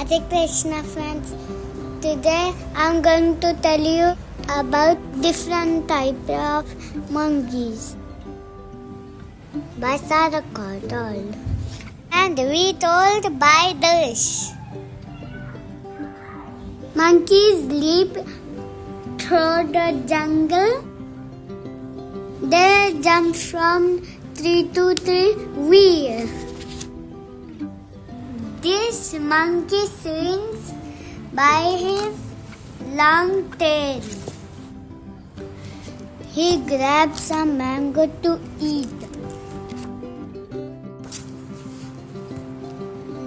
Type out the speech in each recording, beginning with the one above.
Hare Krishna friends. Today I'm going to tell you about different types of monkeys by Sarah Courtauld and retold by Darsh. Monkeys leap through the jungle. They jump from tree to tree. This monkey swings by his long tail. He grabs a mango to eat.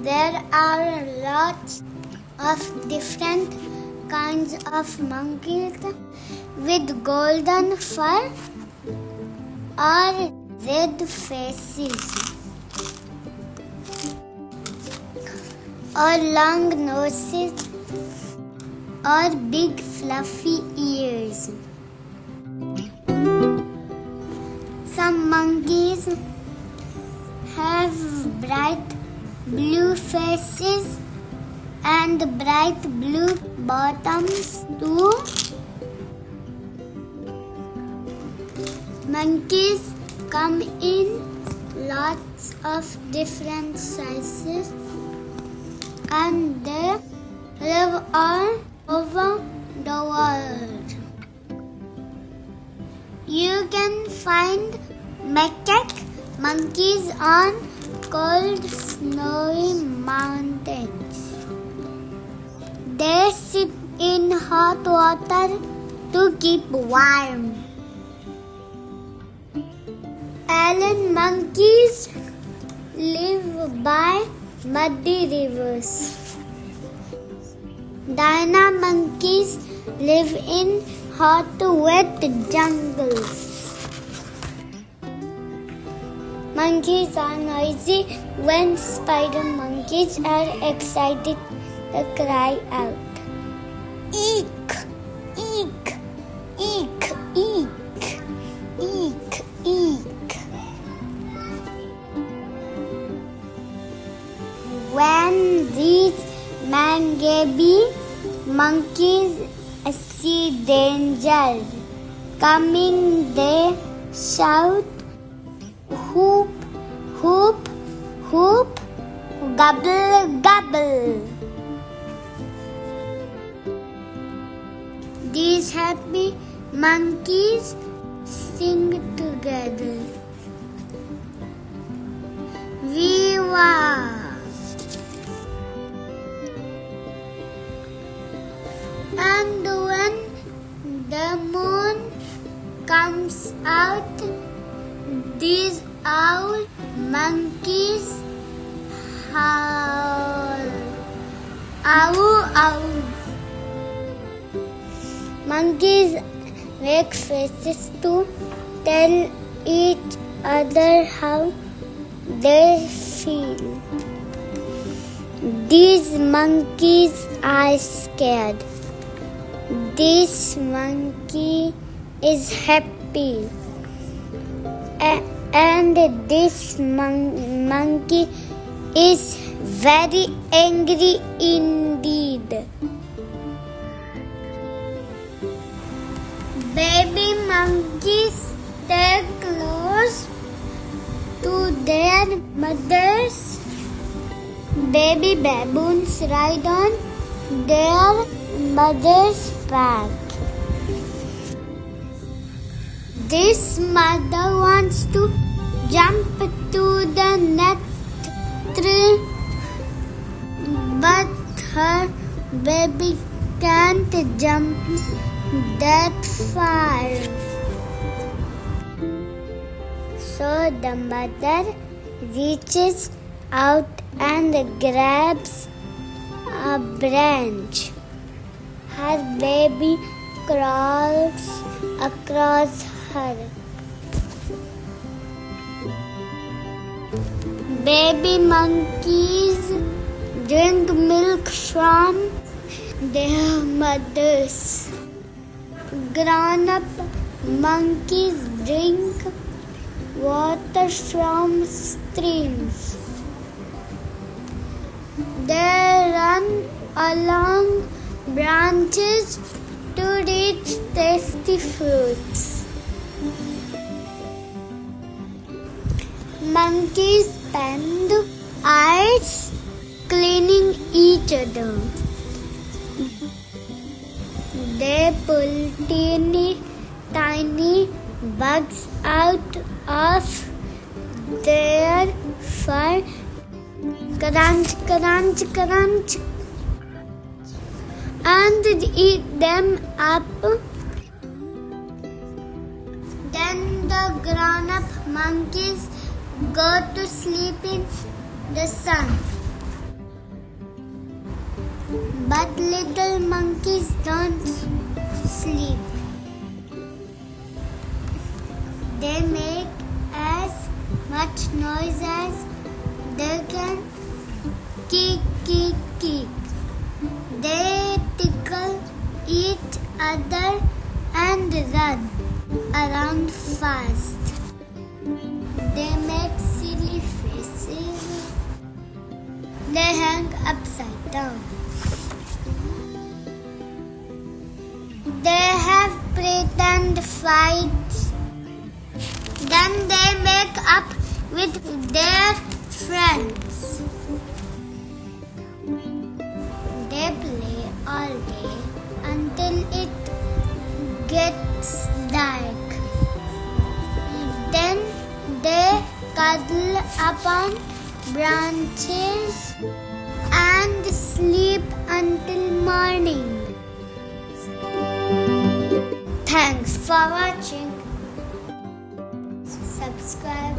There are lots of different kinds of monkeys with golden fur or red faces, or long noses, or big fluffy ears. Some monkeys have bright blue faces and bright blue bottoms too. Monkeys come in lots of different sizes and they live all over the world. You can find macaque monkeys on cold, snowy mountains. They sit in hot water to keep warm. Alien monkeys live by muddy rivers. Dyna monkeys live in hot, wet jungles. Monkeys are noisy. When spider monkeys are excited, they cry out, "Eek! Eek! Eek! Eek! Eek! Eek!" When these mangabe monkeys see danger coming, they shout, "Hoop, hoop, hoop, gobble, gobble." These happy monkeys sing together. Viva! And when the moon comes out, these owl monkeys howl. Ow, ow. Monkeys make faces to tell each other how they feel. These monkeys are scared. This monkey is happy. And this monkey is very angry indeed. Baby monkeys stay close to their mothers. Baby baboons ride on their mother's back. This mother wants to jump to the next tree, but her baby can't jump that far. So the mother reaches out and grabs a branch. Her baby crawls across her. Baby monkeys drink milk from their mothers. Grown-up monkeys drink water from streams. They run climb along branches to reach tasty fruits. Monkeys spend hours cleaning each other. They pull teeny tiny bugs out of their fur. Crunch, crunch, crunch, and eat them up. Then the grown-up monkeys go to sleep in the sun. But little monkeys don't sleep. They make as much noise as they can. Kick, kick, kick. They tickle each other and run around fast. They make silly faces. They hang upside down. They have pretend fights. Then they make up with their friends. They play all day until it gets dark. Then they cuddle up on branches and sleep until morning. Thanks for watching. Subscribe